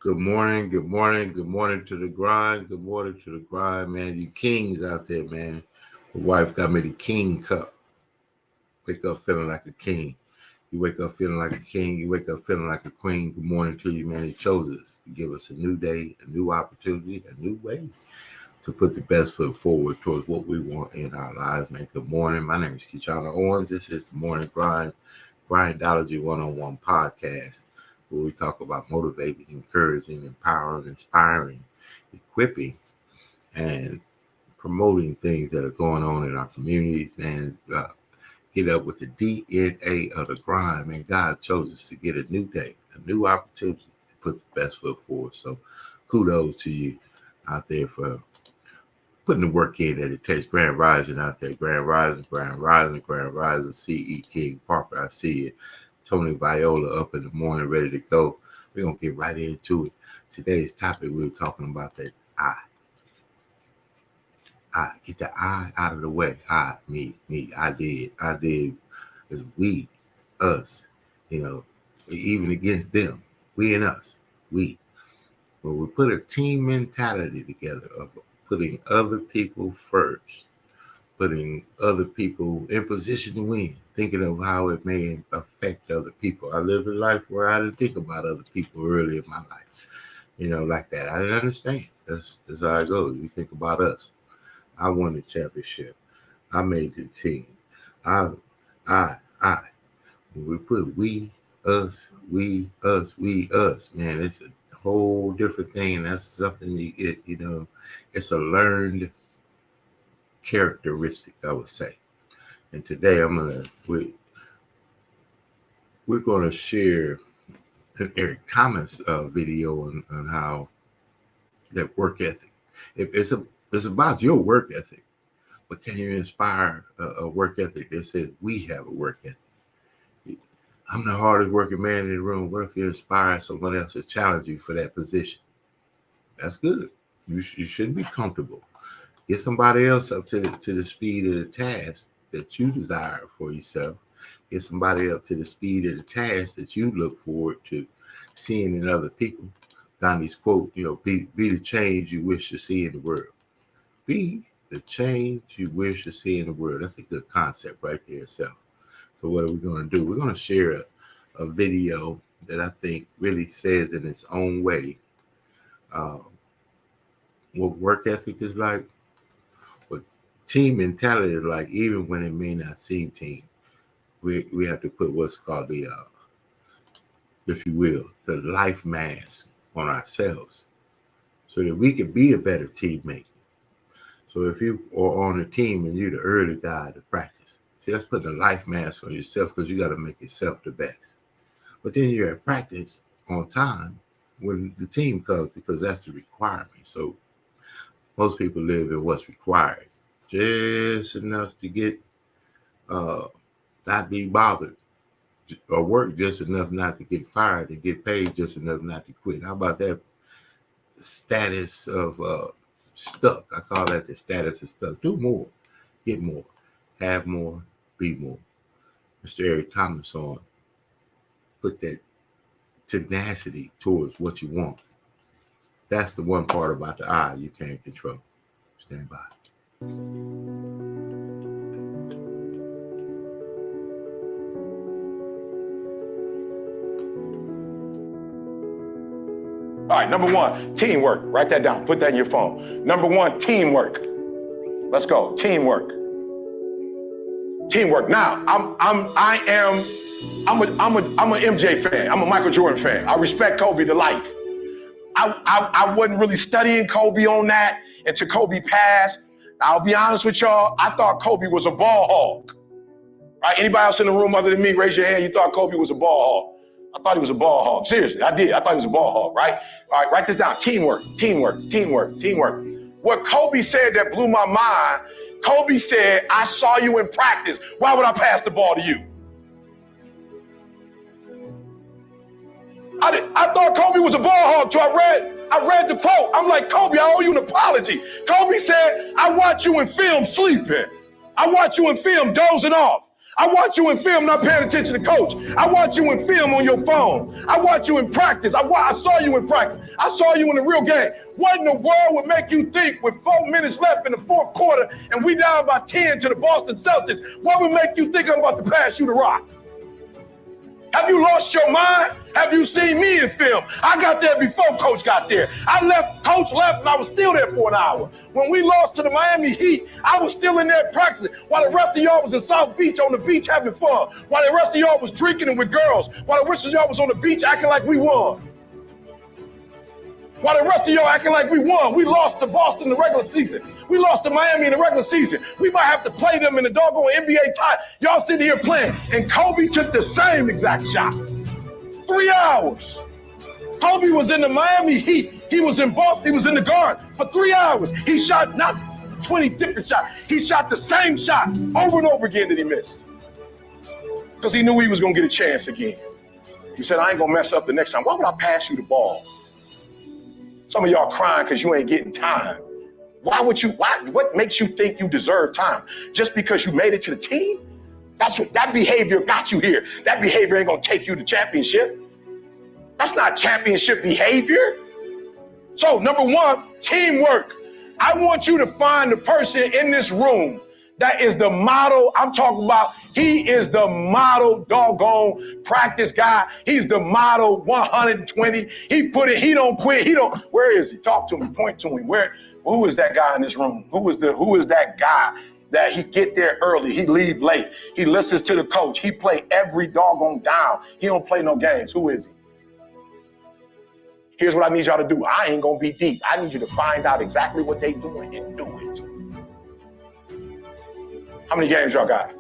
Good morning to the grind. Good morning to the grind, man. You kings out there, man. My wife got me the king cup. Wake up feeling like a king. You wake up feeling like a king. You wake up feeling like a queen. Good morning to you, man. He chose us to give us a new day, a new opportunity, a new way to put the best foot forward towards what we want in our lives, man. Good morning. My name is KeJohnna Owens. This is the Morning Grind Grindology101 Podcast, where we talk about motivating, encouraging, empowering, inspiring, equipping, and promoting things that are going on in our communities, man. Get up with the DNA of the grind, man. God chose us to get a new day, a new opportunity to put the best foot forward. So kudos to you out there for putting the work in that it takes. Grand Rising out there. Grand Rising, C.E. King Parker. I see it. Tony Viola up in the morning, ready to go. We're going to get right into it. Today's topic, we were talking about that I. Get the I out of the way. Me, I did. It's we, us, even against them. We and us, we. But we put a team mentality together of putting other people first, putting other people in position to win, thinking of how it may affect other people. I lived a life where I didn't think about other people early in my life, like that. I didn't understand. That's how it goes. You think about us. I won the championship. I made the team. I. When we put we, us, man, it's a whole different thing. And that's something you get, it's a learned characteristic, I would say. And today we're gonna share an Eric Thomas video on how that work ethic. It's about your work ethic, but can you inspire a work ethic that says we have a work ethic? I'm the hardest working man in the room. What if you inspire someone else to challenge you for that position? That's good. You shouldn't be comfortable. Get somebody else up to the speed of the task that you desire for yourself. Get somebody up to the speed of the task that you look forward to seeing in other people. Gandhi's quote, be the change you wish to see in the world. Be the change you wish to see in the world. That's a good concept right there itself. So what are we going to do? We're going to share a video that I think really says in its own way what work ethic is like, what team mentality is like, even when it may not seem team. We have to put what's called the, if you will, the life mask on ourselves so that we can be a better teammate. So if you are on a team and you're the early guy to practice, see, that's putting a life mask on yourself because you got to make yourself the best. But then you're at practice on time when the team comes because that's the requirement. So most people live in what's required, just enough to get not be bothered, or work just enough not to get fired and get paid just enough not to quit. How about that status of stuck? I call that the status of stuck. Do more, get more, have more, be more. Mr. Eric Thomas put that tenacity towards what you want. That's the one part about the I you can't control. Stand by. All right, number one, teamwork. Write that down. Put that in your phone. Number one, teamwork. Let's go. Teamwork. Teamwork. Now, I'm an MJ fan. I'm a Michael Jordan fan. I respect Kobe to life. I wasn't really studying Kobe on that until Kobe passed. I'll be honest with y'all. I thought Kobe was a ball hog. Right? Anybody else in the room other than me, raise your hand. You thought Kobe was a ball hog. I thought he was a ball hog. Seriously, I did. I thought he was a ball hog, right? All right, write this down. Teamwork. What Kobe said that blew my mind, Kobe said, I saw you in practice. Why would I pass the ball to you? I thought Kobe was a ball hog till I read the quote. I'm like, Kobe, I owe you an apology. Kobe said, I watch you in film sleeping. I watch you in film dozing off. I watch you in film, not paying attention to coach. I watch you in film on your phone. I watch you in practice. I saw you in practice. I saw you in the real game. What in the world would make you think with 4 minutes left in the fourth quarter and we down by 10 to the Boston Celtics, what would make you think I'm about to pass you the rock? Have you lost your mind? Have you seen me in film? I got there before coach got there. Coach left, and I was still there for an hour. When we lost to the Miami Heat, I was still in there practicing while the rest of y'all was in South Beach on the beach having fun, while the rest of y'all was drinking with girls, while the rest of y'all was on the beach acting like we won. While the rest of y'all acting like we won. We lost to Boston in the regular season. We lost to Miami in the regular season. We might have to play them in the doggone NBA title. Y'all sitting here playing. And Kobe took the same exact shot. 3 hours. Kobe was in the Miami Heat. He was in Boston. He was in the Garden for 3 hours. He shot not 20 different shots. He shot the same shot over and over again that he missed. Because he knew he was going to get a chance again. He said, I ain't going to mess up the next time. Why would I pass you the ball? Some of y'all crying because you ain't getting time. What makes you think you deserve time? Just because you made it to the team? That behavior got you here. That behavior ain't gonna take you to championship. That's not championship behavior. So number one, teamwork. I want you to find the person in this room that is the model. I'm talking about, he is the model doggone practice guy. He's the model 120. He don't quit. Where is he? Talk to me, point to him. Who is that guy in this room? Who is that guy that he get there early? He leave late. He listens to the coach. He play every doggone down. He don't play no games. Who is he? Here's what I need y'all to do. I ain't gonna be deep. I need you to find out exactly what they doing and do it. How many games y'all got?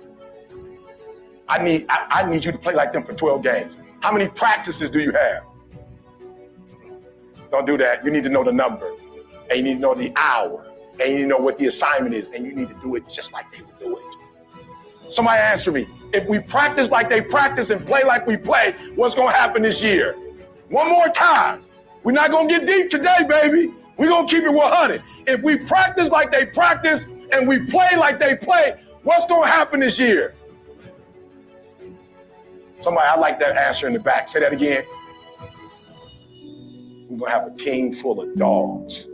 I need you to play like them for 12 games. How many practices do you have? Don't do that. You need to know the number, and you need to know the hour, and you need to know what the assignment is, and you need to do it just like they would do it. Somebody answer me. If we practice like they practice and play like we play, what's gonna happen this year? One more time. We're not gonna get deep today, baby. We're gonna keep it 100. If we practice like they practice and we play like they play, what's gonna happen this year? Somebody, I like that answer in the back. Say that again. We're gonna have a team full of dogs.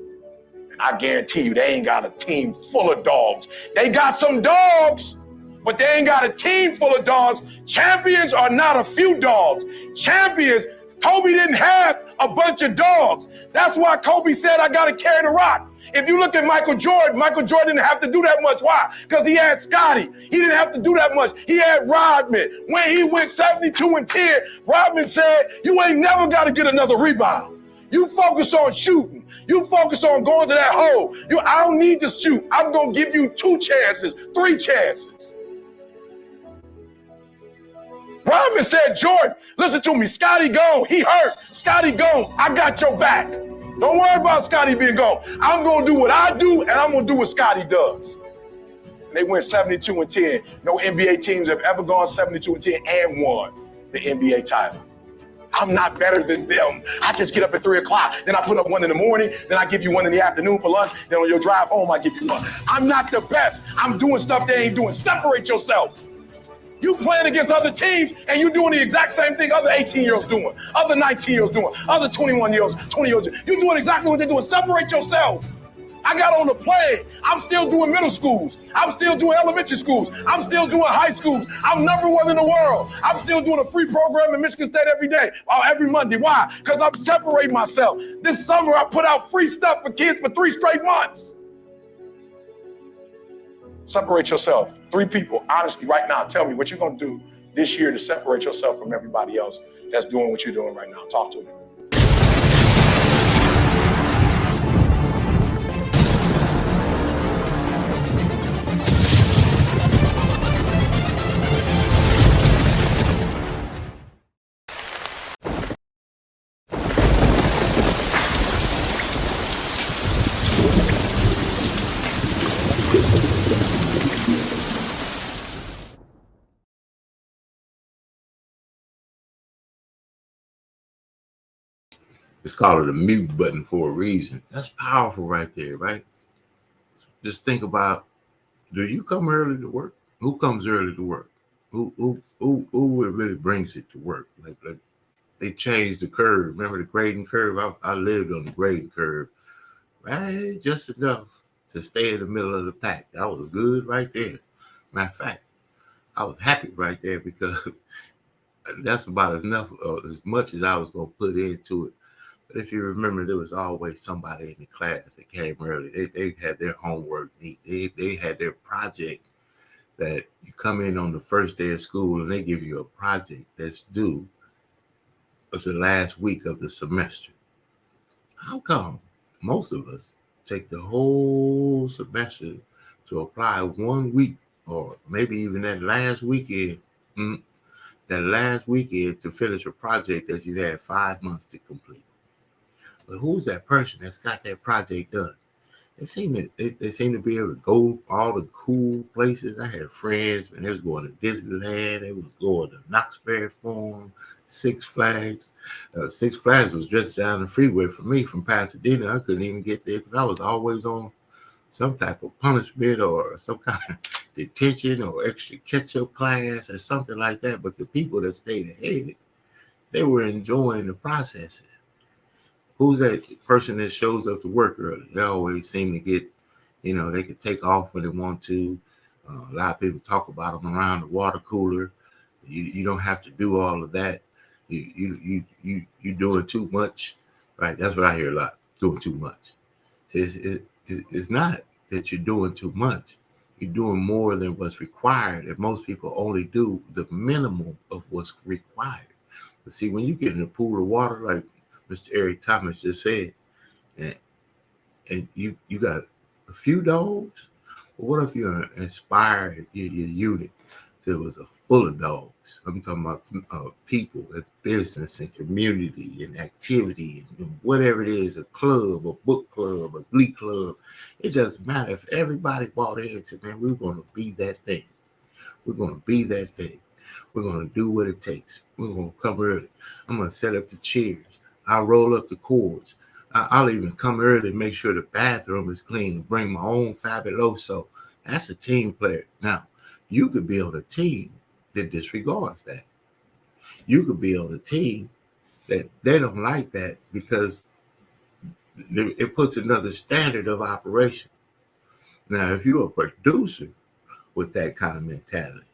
And I guarantee you, they ain't got a team full of dogs. They got some dogs, but they ain't got a team full of dogs. Champions are not a few dogs. Champions, Kobe didn't have a bunch of dogs. That's why Kobe said, I gotta carry the rock. If you look at Michael Jordan didn't have to do that much. Why? Because he had Scotty. He didn't have to do that much. He had Rodman. When he went 72-10, Rodman said, you ain't never got to get another rebound. You focus on shooting. You focus on going to that hole. I don't need to shoot. I'm going to give you 2 chances, 3 chances. Rodman said, Jordan, listen to me. Scotty gone. He hurt. Scotty gone. I got your back. Don't worry about Scotty being gone. I'm going to do what I do, and I'm going to do what Scotty does. And they went 72-10. No NBA teams have ever gone 72-10 and won the NBA title. I'm not better than them. I just get up at 3 o'clock. Then I put up one in the morning. Then I give you one in the afternoon for lunch. Then on your drive home, I give you one. I'm not the best. I'm doing stuff they ain't doing. Separate yourself. You playing against other teams and you doing the exact same thing other 18-year-olds doing, other 19-year-olds doing, other 21-year-olds, 20-year-olds. You're doing exactly what they're doing. Separate yourself. I got on the plane. I'm still doing middle schools. I'm still doing elementary schools. I'm still doing high schools. I'm #1 in the world. I'm still doing a free program in Michigan State every day, every Monday. Why? Because I'm separating myself. This summer, I put out free stuff for kids for 3 straight months. Separate yourself. 3 people, honestly, right now, tell me what you're going to do this year to separate yourself from everybody else that's doing what you're doing right now. Talk to me. It's called a mute button for a reason. That's powerful right there, right? Just think about, do you come early to work? Who comes early to work? who it really brings it to work. Like they changed the curve. Remember the grading curve? I lived on the grading curve, right? Just enough to stay in the middle of the pack. I was good right there. Matter of fact, I was happy right there because that's about enough, as much as I was going to put into it. But if you remember, there was always somebody in the class that came early. They had their homework neat. They had their project that you come in on the first day of school and they give you a project that's due of the last week of the semester. How come most of us take the whole semester to apply 1 week or maybe even that last weekend to finish a project that you had 5 months to complete? But who's that person that's got that project done? They seem to be able to go all the cool places. I had friends, and they was going to Disneyland. They was going to Knoxbury Farm, Six Flags. Six Flags was just down the freeway from me from Pasadena. I couldn't even get there because I was always on some type of punishment or some kind of detention or extra catch-up class or something like that. But the people that stayed ahead, they were enjoying the processes. Who's that person that shows up to work early? They always seem to get, they could take off when they want to. A lot of people talk about them around the water cooler. You don't have to do all of that. You doing too much, right? That's what I hear a lot. Doing too much. It's not that you're doing too much. You're doing more than what's required, and most people only do the minimum of what's required. But see, when you get in a pool of water, like Mr. Eric Thomas just said, and you got a few dogs. Well, what if you inspired your unit that was full of dogs? I'm talking about people and business and community and activity and whatever it is, a club, a book club, a glee club. It doesn't matter. If everybody bought in and said, man, we're going to be that thing. We're going to be that thing. We're going to do what it takes. We're going to come early. I'm going to set up the chairs. I'll roll up the cords. I'll even come early and make sure the bathroom is clean. Bring my own Fabuloso. That's a team player. Now, you could be on a team that disregards that. You could be on a team that they don't like that because it puts another standard of operation. Now, if you're a producer with that kind of mentality,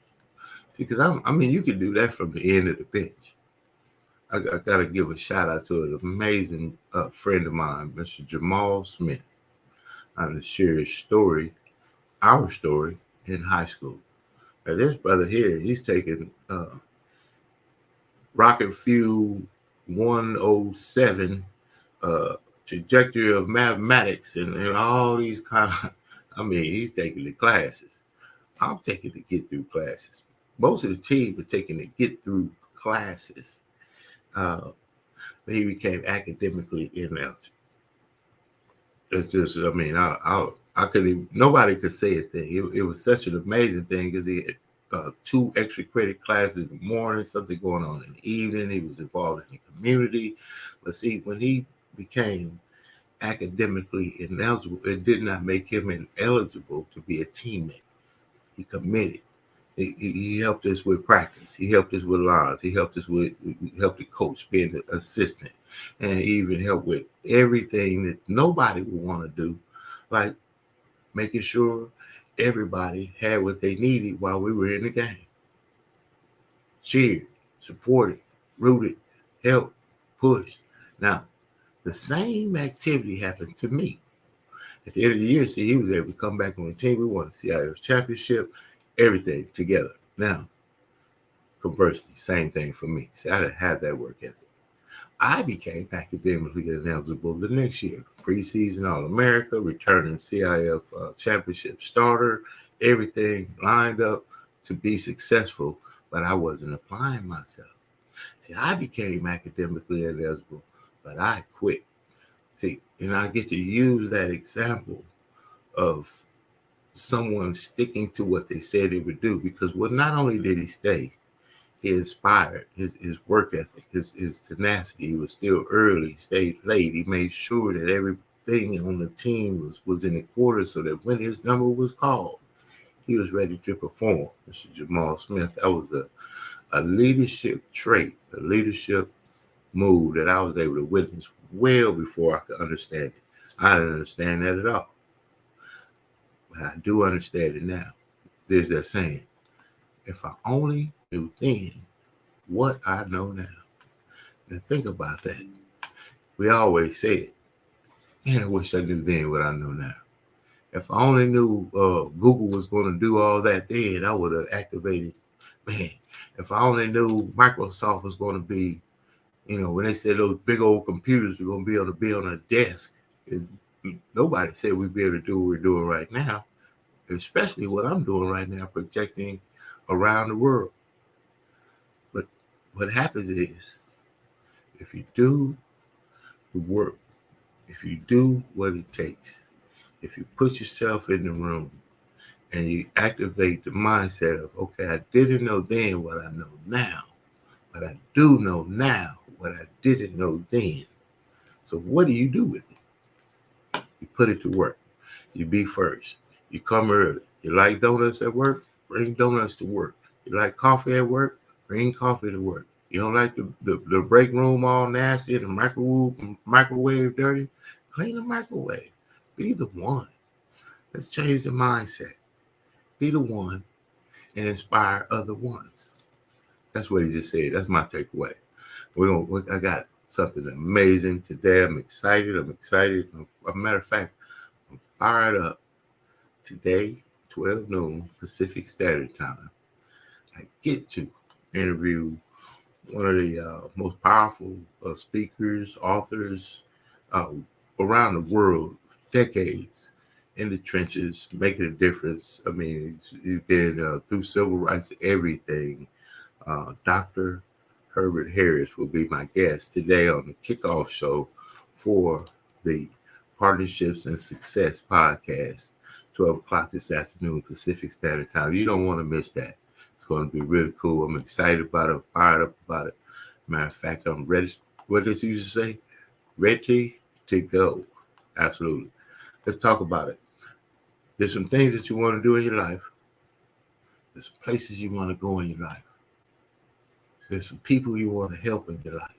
see, because you can do that from the end of the bench. I got to give a shout out to an amazing friend of mine, Mr. Jamal Smith. I'm going to share his story, our story in high school. Now, this brother here, he's taking rocket fuel 107 trajectory of mathematics and all these kind of, he's taking the classes. I'm taking the get through classes. Most of the team are taking the get through classes. He became academically ineligible. It's just, I couldn't even, nobody could say a thing. It was such an amazing thing because he had 2 extra credit classes in the morning, something going on in the evening. He was involved in the community. But see, when he became academically ineligible, it did not make him ineligible to be a teammate. He committed. He helped us with practice. He helped us with lines. He helped the coach being the assistant. And he even helped with everything that nobody would want to do, like making sure everybody had what they needed while we were in the game. Cheered, supported, rooted, helped, pushed. Now, the same activity happened to me. At the end of the year, see, he was able to come back on the team. We won the CIF championship. Everything together. Now, conversely, same thing for me. See, I didn't have that work ethic. I became academically ineligible the next year. Preseason All-America, returning CIF championship starter, everything lined up to be successful, but I wasn't applying myself. See, I became academically ineligible, but I quit. See, and I get to use that example of someone sticking to what they said they would do, because not only did he stay, he inspired his work ethic, his tenacity. He was still early, stayed late. He made sure that everything on the team was in the quarter so that when his number was called, he was ready to perform. Mr. Jamal Smith, that was a leadership trait, a leadership move that I was able to witness well before I could understand it. I didn't understand that at all. But I do understand it now. There's that saying, if I only knew then what I know now. Now think about that. We always say it. Man, I wish I knew then what I know now. If I only knew Google was going to do all that then, I would have activated. Man, if I only knew Microsoft was going to be, when they said those big old computers were going to be able to be on a desk, nobody said we'd be able to do what we're doing right now, especially what I'm doing right now, projecting around the world. But what happens is, if you do the work, if you do what it takes, if you put yourself in the room and you activate the mindset of, okay, I didn't know then what I know now, but I do know now what I didn't know then. So what do you do with it? You put it to work. You be first. You come early. You like donuts at work? Bring donuts to work. You like coffee at work? Bring coffee to work. You don't like the break room all nasty and the microwave dirty? Clean the microwave. Be the one. Let's change the mindset. Be the one and inspire other ones. That's what he just said. That's my takeaway. I got something amazing today. I'm excited. As a matter of fact, I'm fired up. Today, 12 noon Pacific Standard Time, I get to interview one of the most powerful speakers, authors around the world, decades in the trenches, making a difference. I mean, he's been through civil rights, everything. Dr. Herbert Harris will be my guest today on the kickoff show for the Partnerships and Success podcast, 12 o'clock this afternoon, Pacific Standard Time. You don't want to miss that. It's going to be really cool. I'm excited about it. I'm fired up about it. Matter of fact, I'm ready. What does he used to say? Ready to go. Absolutely. Let's talk about it. There's some things that you want to do in your life. There's some places you want to go in your life. There's some people you want to help in your life.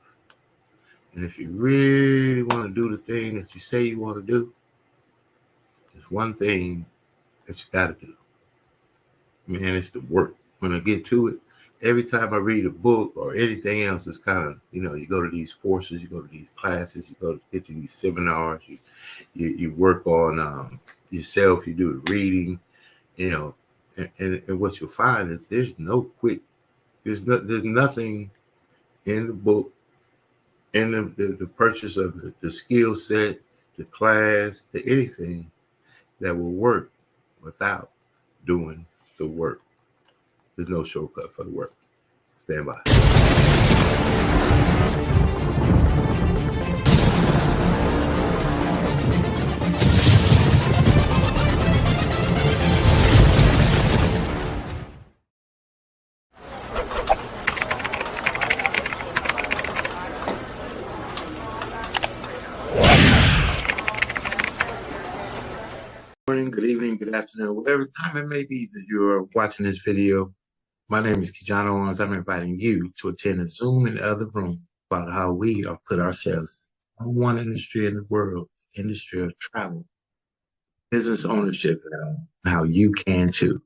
And if you really want to do the thing that you say you want to do, there's one thing that you got to do. Man, it's the work. When I get to it, every time I read a book or anything else, it's kind of, you go to these courses, you go to these classes, you go to get to these seminars, you work on yourself, you do the reading, and what you'll find is there's no quick, there's nothing in the book, in the purchase of the skill set, the class, the anything that will work without doing the work. There's no shortcut for the work. Stand by. Morning, good evening, good afternoon, whatever time it may be that you're watching this video. My name is KeJohnna Owens. I'm inviting you to attend a Zoom in the other room about how we are put ourselves in one industry in the world, the industry of travel, business ownership, and how you can too.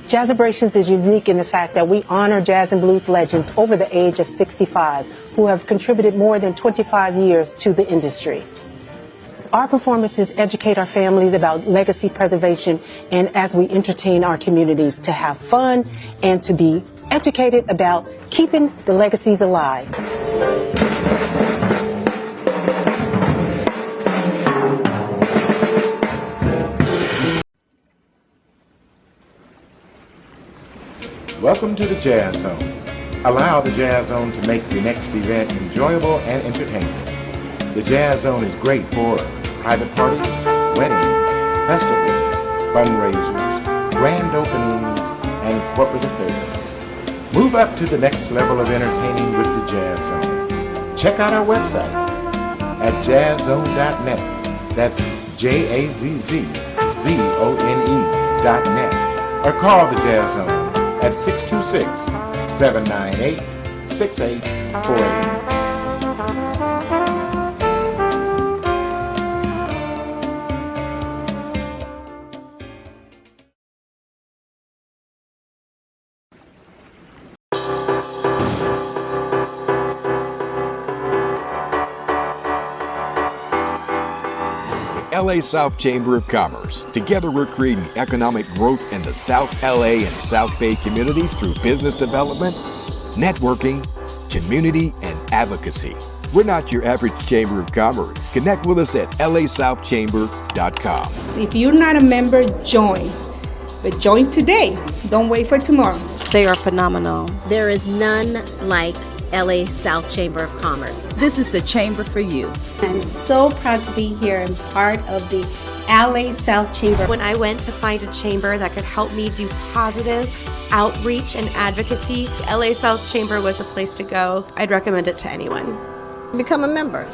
Jazzabrations is unique in the fact that we honor jazz and blues legends over the age of 65 who have contributed more than 25 years to the industry. Our performances educate our families about legacy preservation and as we entertain our communities to have fun and to be educated about keeping the legacies alive. Welcome to the Jazz Zone. Allow the Jazz Zone to make your next event enjoyable and entertaining. The Jazz Zone is great for private parties, weddings, festivals, fundraisers, grand openings, and corporate affairs. Move up to the next level of entertaining with the Jazz Zone. Check out our website at jazzzone.net. That's JAZZZONE.net. Or call the Jazz Zone at 626-798-6848. LA South Chamber of Commerce. Together we're creating economic growth in the South LA and South Bay communities through business development, networking, community, and advocacy. We're not your average Chamber of Commerce. Connect with us at lasouthchamber.com. If you're not a member, join. But join today. Don't wait for tomorrow. They are phenomenal. There is none like LA South Chamber of Commerce. This is the chamber for you. I'm so proud to be here and part of the LA South Chamber. When I went to find a chamber that could help me do positive outreach and advocacy, LA South Chamber was the place to go. I'd recommend it to anyone. Become a member.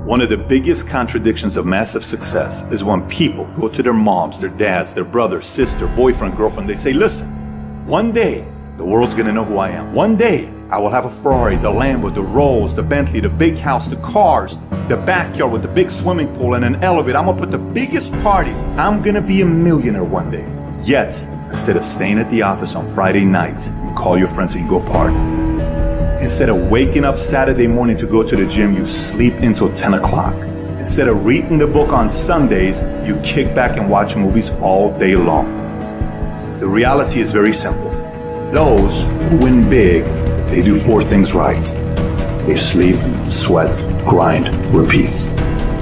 One of the biggest contradictions of massive success is when people go to their moms, their dads, their brother, sister, boyfriend, girlfriend, they say, listen, one day the world's gonna know who I am. One day I will have a Ferrari, the Lambo, the Rolls, the Bentley, the big house, the cars, the backyard with the big swimming pool and an elevator. I'm gonna put the biggest parties. I'm gonna be a millionaire one day. Yet, instead of staying at the office on Friday night, you call your friends and you go party. Instead of waking up Saturday morning to go to the gym, you sleep until 10 o'clock. Instead of reading the book on Sundays, you kick back and watch movies all day long. The reality is very simple. Those who win big, they do four things right. They sleep, sweat, grind, repeat.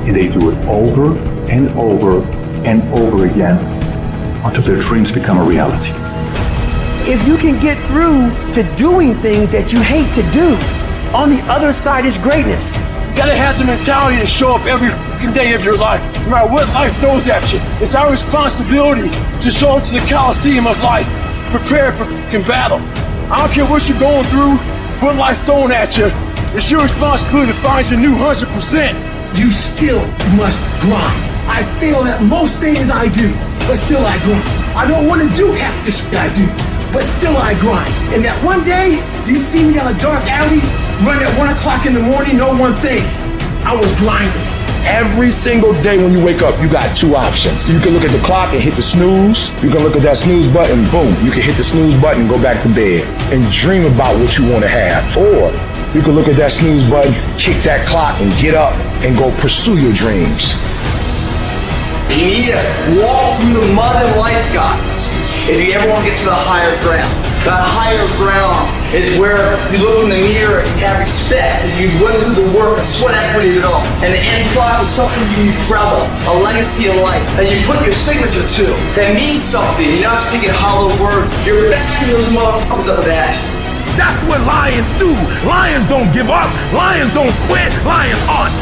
And they do it over and over and over again until their dreams become a reality. If you can get through to doing things that you hate to do, on the other side is greatness. You gotta have the mentality to show up every fucking day of your life, no matter what life throws at you. It's our responsibility to show up to the Coliseum of life, prepared for fucking battle. I don't care what you're going through, what life's throwing at you. It's your responsibility to find your new 100%. You still must grind. I fail at most things I do, but still I grind. I don't want to do half the shit I do, but still I grind. And that one day, you see me on a dark alley, run at 1 o'clock in the morning, know one thing, I was grinding. Every single day when you wake up, you got two options. You can look at the clock and hit the snooze. You can look at that snooze button, boom. You can hit the snooze button and go back to bed and dream about what you want to have. Or you can look at that snooze button, kick that clock and get up and go pursue your dreams. You need to walk through the mud of life, guys, if you ever want to get to the higher ground. That higher ground is where you look in the mirror and you have respect, and you went through the work, the sweat equity of it all, and the end product is something you travel, a legacy of life, and you put your signature to. That means something. You're not speaking hollow words. You're backing those motherfuckers up with that. That's what lions do. Lions don't give up. Lions don't quit. Lions hunt.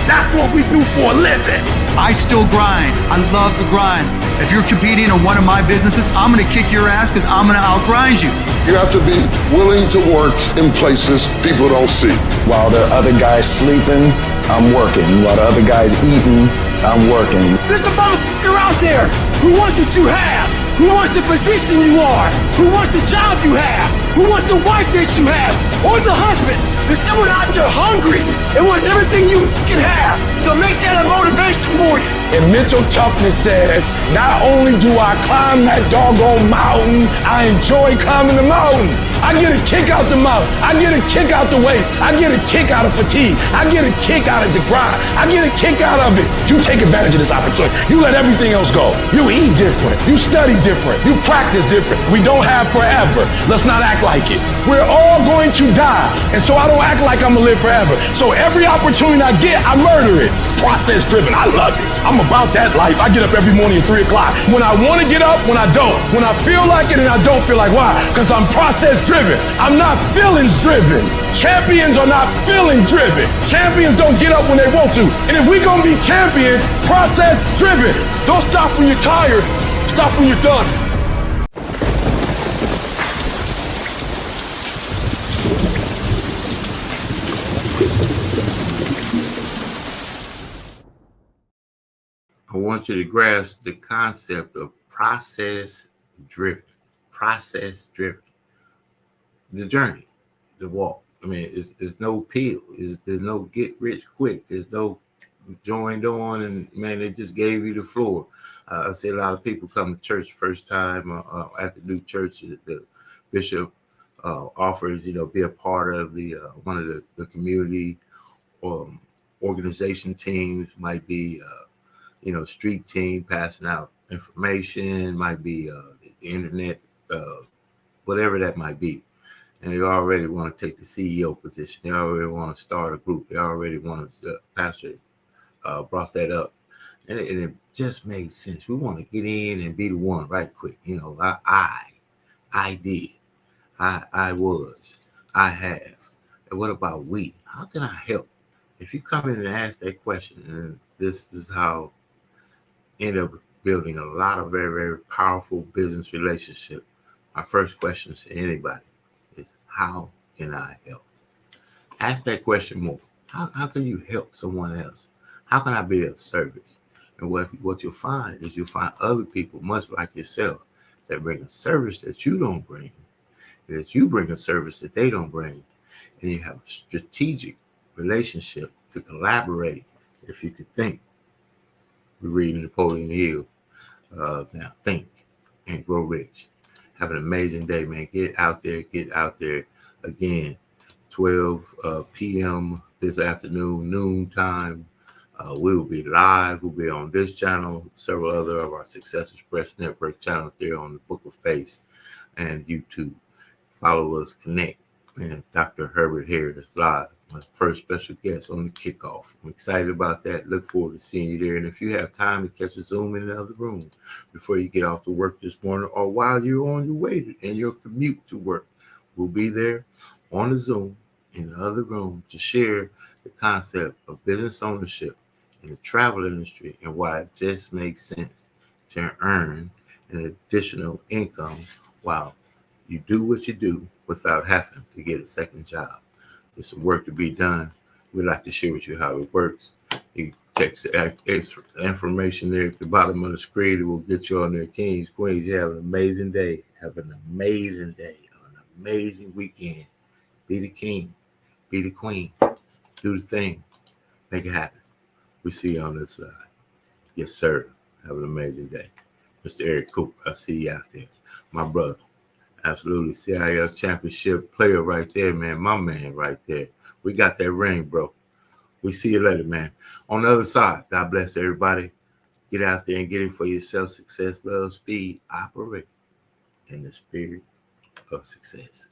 That's what we do for a living. I still grind. I love the grind. If you're competing in one of my businesses, I'm going to kick your ass because I'm going to outgrind you. You have to be willing to work in places people don't see. While the other guy's sleeping, I'm working. While the other guy's eating, I'm working. There's a motherfucker out there who wants what you have, who wants the position you are, who wants the job you have, who wants the wife that you have, or the husband. There's someone out there hungry and wants everything you can have. So make that a motivation for you. And mental toughness says, not only do I climb that doggone mountain, I enjoy climbing the mountain. I get a kick out the mountain. I get a kick out the weights. I get a kick out of fatigue. I get a kick out of the grind. I get a kick out of it. You take advantage of this opportunity. You let everything else go. You eat different. You study different. You practice different. We don't have forever. Let's not act like it. We're all going to die. And so I don't act like I'm going to live forever. So every opportunity I get, I murder it. Process driven. I love it. I'm about that life. I get up every morning at 3 o'clock. When I want to get up, when I don't. When I feel like it and I don't feel like, why? Because I'm process driven. I'm not feelings driven. Champions are not feeling driven. Champions don't get up when they want to. And if we're going to be champions, process driven. Don't stop when you're tired. Stop when you're done. I want you to grasp the concept of process driven. Process driven. The journey, the walk. I mean, it's no pill. There's no get rich quick. There's no joined on and, man, they just gave you the floor. I see a lot of people come to church first time at the new church. The bishop offers, be a part of the one of the community organization teams. Might be, street team passing out information. Might be the internet, whatever that might be. And they already want to take the CEO position. They already want to start a group. They already want to, pastor brought that up. And it just made sense. We want to get in and be the one right quick. I did. I was. I have. And what about we? How can I help? If you come in and ask that question, and this is how I end up building a lot of very, very powerful business relationships. My first question to anybody is, how can I help? Ask that question more. How can you help someone else? How can I be of service? And what you'll find is you'll find other people, much like yourself, that bring a service that you don't bring, that you bring a service that they don't bring, and you have a strategic relationship to collaborate. If you could think, we're reading Napoleon Hill. Now think and grow rich. Have an amazing day, man. Get out there. Again, 12 p.m. this afternoon, noon time. We will be live. We'll be on this channel, several other of our Success Express Network channels there on the Book of Face and YouTube. Follow us, connect. And Dr. Herbert here is live, my first special guest on the kickoff. I'm excited about that. Look forward to seeing you there. And if you have time to catch a Zoom in the other room before you get off to work this morning or while you're on your way in your commute to work, we'll be there on the Zoom in the other room to share the concept of business ownership in the travel industry and why it just makes sense to earn an additional income while you do what you do without having to get a second job. There's some work to be done. We'd like to share with you how it works. You text extra information there at the bottom of the screen. It will get you on there. Kings, Queens, you have an amazing day. Have an amazing day. An amazing weekend. Be the king. Be the queen. Do the thing. Make it happen. We see you on this side. Yes, sir. Have an amazing day. Mr. Eric Cooper, I see you out there. My brother. Absolutely. CIL championship player right there, man. My man right there. We got that ring, bro. We see you later, man. On the other side, God bless everybody. Get out there and get it for yourself. Success, love, speed, operate in the spirit of success.